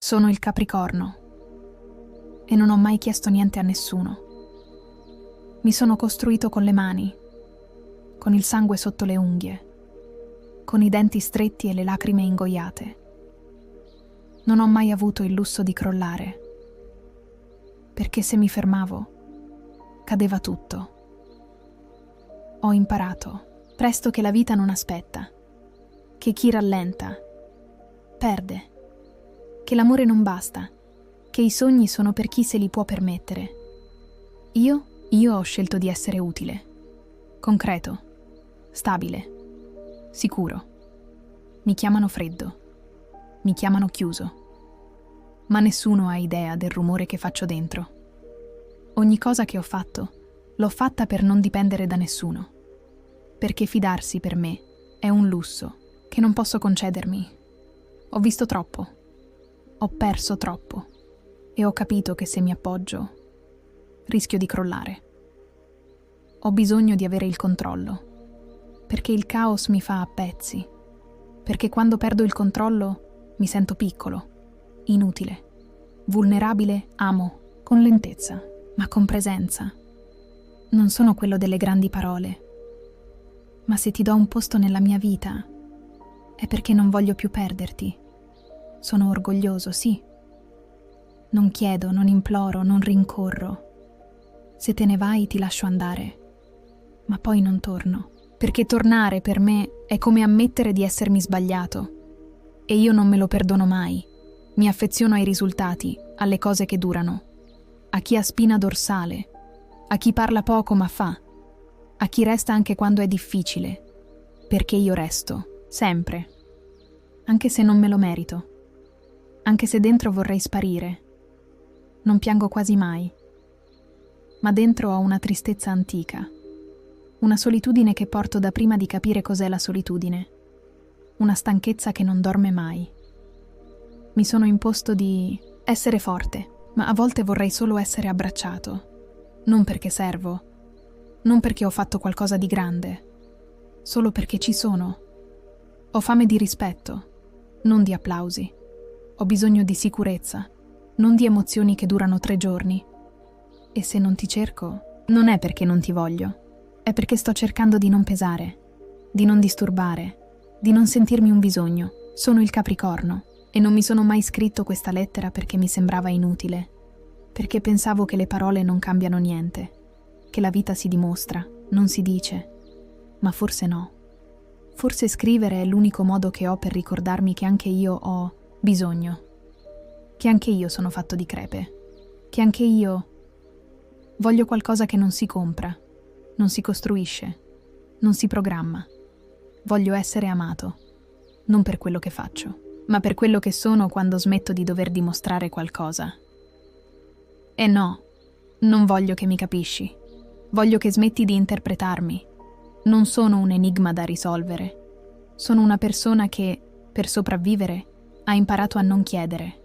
Sono il Capricorno e non ho mai chiesto niente a nessuno. Mi sono costruito con le mani, con il sangue sotto le unghie, con i denti stretti e le lacrime ingoiate. Non ho mai avuto il lusso di crollare, perché se mi fermavo, cadeva tutto. Ho imparato presto che la vita non aspetta, che chi rallenta perde, che l'amore non basta, che i sogni sono per chi se li può permettere. Io ho scelto di essere utile, concreto, stabile, sicuro. Mi chiamano freddo, mi chiamano chiuso, ma nessuno ha idea del rumore che faccio dentro. Ogni cosa che ho fatto, l'ho fatta per non dipendere da nessuno, perché fidarsi per me è un lusso che non posso concedermi. Ho visto troppo, ho perso troppo e ho capito che se mi appoggio rischio di crollare. Ho bisogno di avere il controllo, perché il caos mi fa a pezzi, perché quando perdo il controllo mi sento piccolo, inutile, vulnerabile. Amo con lentezza, ma con presenza. Non sono quello delle grandi parole, ma se ti do un posto nella mia vita è perché non voglio più perderti. Sono orgoglioso, sì. Non chiedo, non imploro, non rincorro. Se te ne vai ti lascio andare, ma poi non torno, perché tornare per me è come ammettere di essermi sbagliato, e io non me lo perdono mai. Mi affeziono ai risultati, alle cose che durano, a chi ha spina dorsale, a chi parla poco ma fa, a chi resta anche quando è difficile, perché io resto, sempre, anche se non me lo merito, anche se dentro vorrei sparire. Non piango quasi mai, ma dentro ho una tristezza antica, una solitudine che porto da prima di capire cos'è la solitudine, una stanchezza che non dorme mai. Mi sono imposto di essere forte, ma a volte vorrei solo essere abbracciato, non perché servo, non perché ho fatto qualcosa di grande, solo perché ci sono. Ho fame di rispetto, non di applausi. Ho bisogno di sicurezza, non di emozioni che durano 3 giorni. E se non ti cerco, non è perché non ti voglio, è perché sto cercando di non pesare, di non disturbare, di non sentirmi un bisogno. Sono il Capricorno e non mi sono mai scritto questa lettera perché mi sembrava inutile, perché pensavo che le parole non cambiano niente, che la vita si dimostra, non si dice. Ma forse no. Forse scrivere è l'unico modo che ho per ricordarmi che anche io ho bisogno, che anche io sono fatto di crepe, che anche io voglio qualcosa che non si compra, non si costruisce, non si programma. Voglio essere amato, non per quello che faccio, ma per quello che sono quando smetto di dover dimostrare qualcosa. E no, non voglio che mi capisci, voglio che smetti di interpretarmi. Non sono un enigma da risolvere, sono una persona che, per sopravvivere, ha imparato a non chiedere.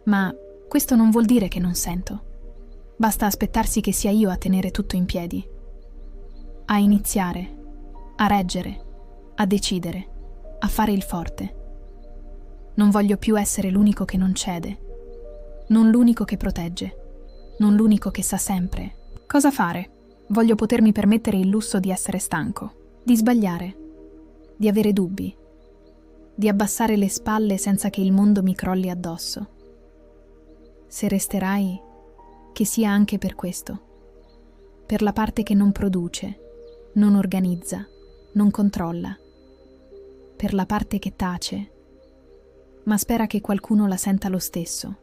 Ma questo non vuol dire che non sento. Basta aspettarsi che sia io a tenere tutto in piedi, a iniziare, a reggere, a decidere, a fare il forte. Non voglio più essere l'unico che non cede, non l'unico che protegge, non l'unico che sa sempre cosa fare. Voglio potermi permettere il lusso di essere stanco, di sbagliare, di avere dubbi, di abbassare le spalle senza che il mondo mi crolli addosso. Se resterai, che sia anche per questo, per la parte che non produce, non organizza, non controlla, per la parte che tace, ma spera che qualcuno la senta lo stesso.